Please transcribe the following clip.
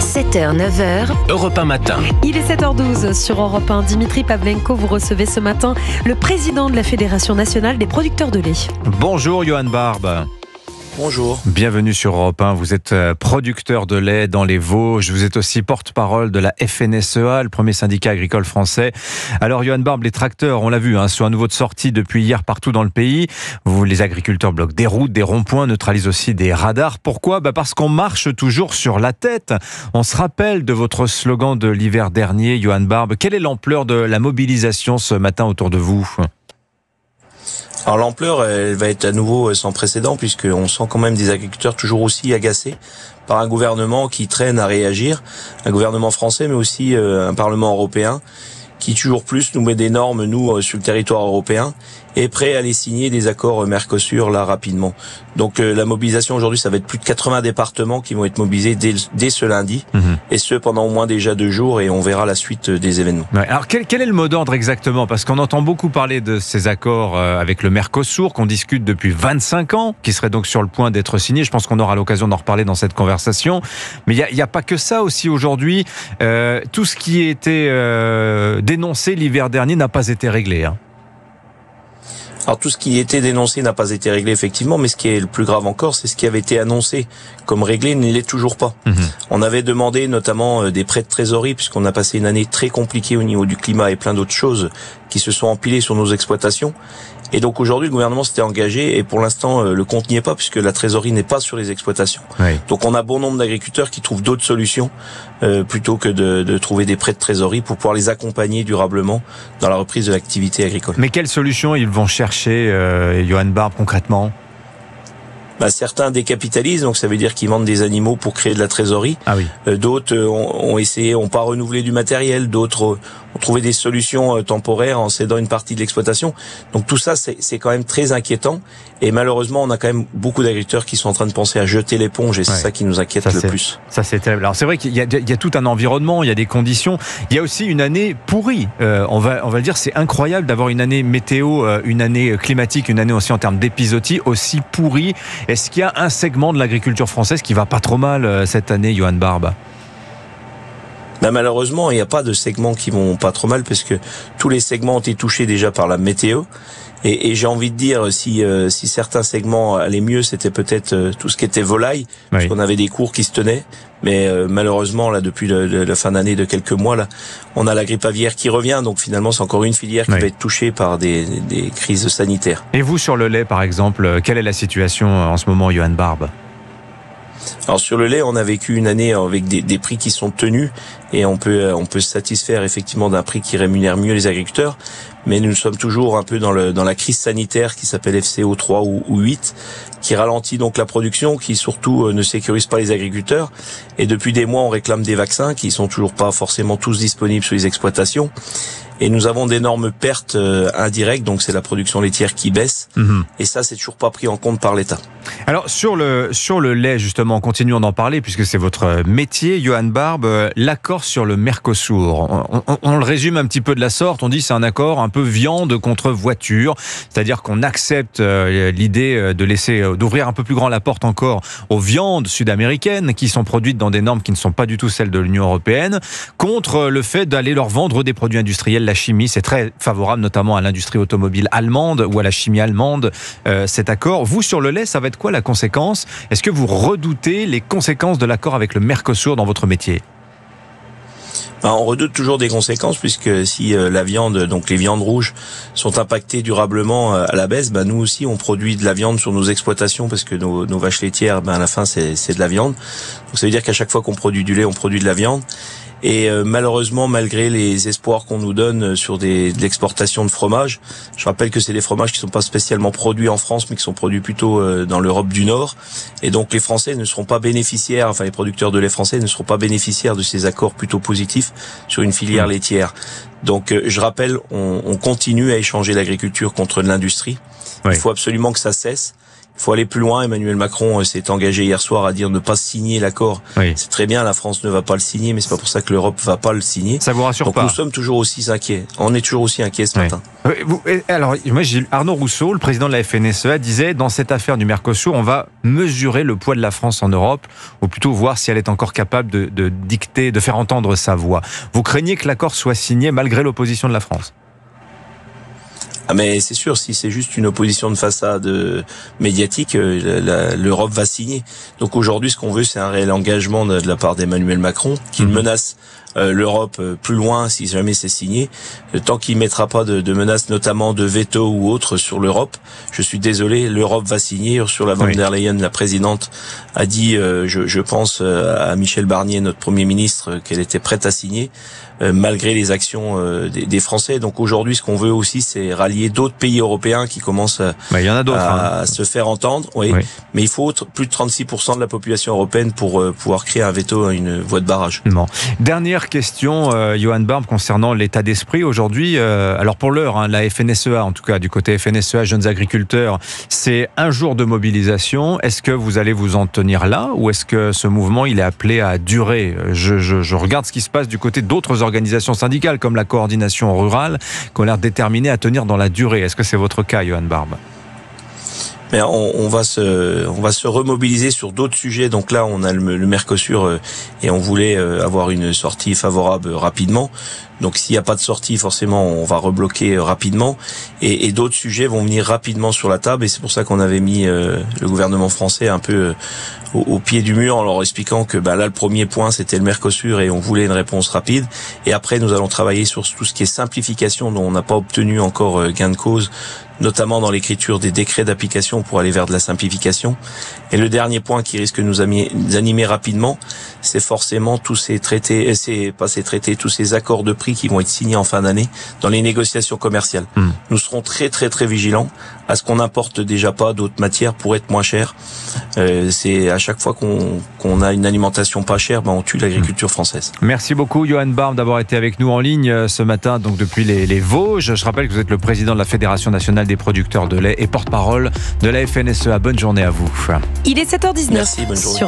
7h, 9h. Europe 1 matin. Il est 7h12 sur Europe 1. Dimitri Pavlenko, vous recevez ce matin le président de la Fédération nationale des producteurs de lait. Bonjour Johan Barbe. Bonjour. Bienvenue sur Europe 1. Vous êtes producteur de lait dans les Vosges. Vous êtes aussi porte-parole de la FNSEA, le premier syndicat agricole français. Alors Johan Barbe, les tracteurs, on l'a vu, sont à nouveau de sortie depuis hier partout dans le pays. Les agriculteurs bloquent des routes, des ronds-points, neutralisent aussi des radars. Pourquoi ? Parce qu'on marche toujours sur la tête. On se rappelle de votre slogan de l'hiver dernier, Johan Barbe. Quelle est l'ampleur de la mobilisation ce matin autour de vous ? Alors l'ampleur, elle va être à nouveau sans précédent, puisqu'on sent quand même des agriculteurs toujours aussi agacés par un gouvernement qui traîne à réagir, un gouvernement français mais aussi un Parlement européen qui toujours plus nous met des normes, nous, sur le territoire européen, et prêt à aller signer des accords Mercosur là rapidement. Donc la mobilisation aujourd'hui, ça va être plus de 80 départements qui vont être mobilisés dès ce lundi, et ce pendant au moins déjà 2 jours, et on verra la suite des événements. Ouais, alors quel est le mot d'ordre exactement ? Parce qu'on entend beaucoup parler de ces accords avec le Mercosur, qu'on discute depuis 25 ans, qui seraient donc sur le point d'être signés. Je pense qu'on aura l'occasion d'en reparler dans cette conversation. Mais il n'y a pas que ça aussi aujourd'hui. Tout ce qui était dénoncé l'hiver dernier n'a pas été réglé. Alors tout ce qui était dénoncé n'a pas été réglé effectivement, mais ce qui est le plus grave encore, c'est ce qui avait été annoncé comme réglé ne l'est toujours pas. On avait demandé notamment des prêts de trésorerie, puisqu'on a passé une année très compliquée au niveau du climat et plein d'autres choses qui se sont empilées sur nos exploitations. Et donc aujourd'hui, le gouvernement s'était engagé, et pour l'instant, le compte n'y est pas, puisque la trésorerie n'est pas sur les exploitations. Oui. Donc on a bon nombre d'agriculteurs qui trouvent d'autres solutions, plutôt que de trouver des prêts de trésorerie pour pouvoir les accompagner durablement dans la reprise de l'activité agricole. Mais quelles solutions ils vont chercher, Johan Barbe, concrètement ? Certains décapitalisent, donc ça veut dire qu'ils vendent des animaux pour créer de la trésorerie. Ah oui. D'autres ont pas renouvelé du matériel, d'autres ont trouvé des solutions temporaires en cédant une partie de l'exploitation. Donc tout ça, c'est quand même très inquiétant. Et malheureusement, on a quand même beaucoup d'agriculteurs qui sont en train de penser à jeter l'éponge, et c'est ça qui nous inquiète le plus. Ça, c'est terrible. Alors c'est vrai qu'il y a tout un environnement, il y a des conditions. Il y a aussi une année pourrie. On va le dire, c'est incroyable d'avoir une année météo, une année climatique, une année aussi en termes d'épisodie aussi pourrie. Est-ce qu'il y a un segment de l'agriculture française qui va pas trop mal cette année, Johan Barbe ? Malheureusement, il n'y a pas de segments qui vont pas trop mal, parce que tous les segments ont été touchés déjà par la météo. Et j'ai envie de dire, si certains segments allaient mieux, c'était peut-être tout ce qui était volaille, parce qu'on avait des cours qui se tenaient. Mais malheureusement, là, depuis la fin d'année de quelques mois, là, on a la grippe aviaire qui revient. Donc finalement, c'est encore une filière qui va être touchée par des crises sanitaires. Et vous, sur le lait, par exemple, quelle est la situation en ce moment, Johan Barbe ? Alors sur le lait, on a vécu une année avec des prix qui sont tenus, et on peut se satisfaire effectivement d'un prix qui rémunère mieux les agriculteurs, mais nous sommes toujours un peu dans la crise sanitaire qui s'appelle FCO 3 ou 8, qui ralentit donc la production, qui surtout ne sécurise pas les agriculteurs. Et depuis des mois, on réclame des vaccins qui sont toujours pas forcément tous disponibles sur les exploitations. Et nous avons d'énormes pertes indirectes, donc c'est la production laitière qui baisse. Et ça, c'est toujours pas pris en compte par l'État. Alors sur le lait, justement, continuons d'en parler puisque c'est votre métier, Johan Barbe. L'accord sur le Mercosur, on le résume un petit peu de la sorte. On dit c'est un accord un peu viande contre voiture, c'est-à-dire qu'on accepte l'idée d'ouvrir un peu plus grand la porte encore aux viandes sud-américaines qui sont produites dans des normes qui ne sont pas du tout celles de l'Union européenne, contre le fait d'aller leur vendre des produits industriels. La chimie, c'est très favorable notamment à l'industrie automobile allemande ou à la chimie allemande, cet accord. Vous, sur le lait, ça va être quoi la conséquence ? Est-ce que vous redoutez les conséquences de l'accord avec le Mercosur dans votre métier ? On redoute toujours des conséquences, puisque si la viande, donc les viandes rouges, sont impactées durablement à la baisse, nous aussi on produit de la viande sur nos exploitations, parce que nos vaches laitières, à la fin c'est de la viande. Donc ça veut dire qu'à chaque fois qu'on produit du lait, on produit de la viande. Et malheureusement, malgré les espoirs qu'on nous donne sur de l'exportation de fromage, je rappelle que c'est des fromages qui sont pas spécialement produits en France, mais qui sont produits plutôt dans l'Europe du Nord. Et donc les Français ne seront pas bénéficiaires, enfin les producteurs de lait français ne seront pas bénéficiaires de ces accords plutôt positifs sur une filière laitière. Donc je rappelle, on continue à échanger l'agriculture contre l'industrie. Il faut absolument que ça cesse. Il faut aller plus loin. Emmanuel Macron s'est engagé hier soir à dire ne pas signer l'accord. Oui. C'est très bien, la France ne va pas le signer, mais c'est pas pour ça que l'Europe va pas le signer. Ça vous rassure Donc pas? nous sommes toujours aussi inquiets. On est toujours aussi inquiets ce matin. Alors, moi, Arnaud Rousseau, le président de la FNSEA, disait dans cette affaire du Mercosur, on va mesurer le poids de la France en Europe, ou plutôt voir si elle est encore capable de dicter, de faire entendre sa voix. Vous craignez que l'accord soit signé malgré l'opposition de la France? Ah mais c'est sûr, si c'est juste une opposition de façade médiatique, l'Europe va signer. Donc aujourd'hui, ce qu'on veut, c'est un réel engagement de la part d'Emmanuel Macron, qu'il menace l'Europe plus loin si jamais c'est signé. Tant qu'il mettra pas de menaces, notamment de veto ou autre sur l'Europe, je suis désolé, l'Europe va signer. Ursula von der Leyen, la présidente, a dit, je pense à Michel Barnier, notre Premier ministre, qu'elle était prête à signer, malgré les actions des Français. Donc aujourd'hui, ce qu'on veut aussi, c'est rallier d'autres pays européens qui commencent il y en a d'autres, à se faire entendre. Oui. Mais il faut plus de 36% de la population européenne pour pouvoir créer un veto, une voie de barrage. Bon. Dernière question, Johan Barbe, concernant l'état d'esprit aujourd'hui. Alors pour l'heure, la FNSEA, en tout cas du côté FNSEA, Jeunes Agriculteurs, c'est un jour de mobilisation. Est-ce que vous allez vous en tenir là, ou est-ce que ce mouvement il est appelé à durer? Je regarde ce qui se passe du côté d'autres organisations syndicales, comme la coordination rurale, qui ont l'air déterminées à tenir dans la durée. Est-ce que c'est votre cas, Johan Barbe? Mais on va se remobiliser sur d'autres sujets. Donc là, on a le Mercosur et on voulait avoir une sortie favorable rapidement. Donc s'il n'y a pas de sortie, forcément, on va rebloquer rapidement. Et d'autres sujets vont venir rapidement sur la table. Et c'est pour ça qu'on avait mis le gouvernement français un peu au pied du mur en leur expliquant que là, le premier point, c'était le Mercosur et on voulait une réponse rapide. Et après, nous allons travailler sur tout ce qui est simplification dont on n'a pas obtenu encore gain de cause, notamment dans l'écriture des décrets d'application pour aller vers de la simplification. Et le dernier point qui risque de nous animer rapidement, c'est forcément tous ces traités, tous ces accords de prix qui vont être signés en fin d'année dans les négociations commerciales. Nous serons très très très vigilants à ce qu'on n'importe déjà pas d'autres matières pour être moins cher. C'est à chaque fois qu'on a une alimentation pas chère, on tue l'agriculture française. Merci beaucoup Johan Barbe d'avoir été avec nous en ligne ce matin, donc depuis les Vosges. Je rappelle que vous êtes le président de la Fédération nationale des producteurs de lait et porte-parole de la FNSEA. Bonne journée à vous. Il est 7h19. Merci, bonne journée.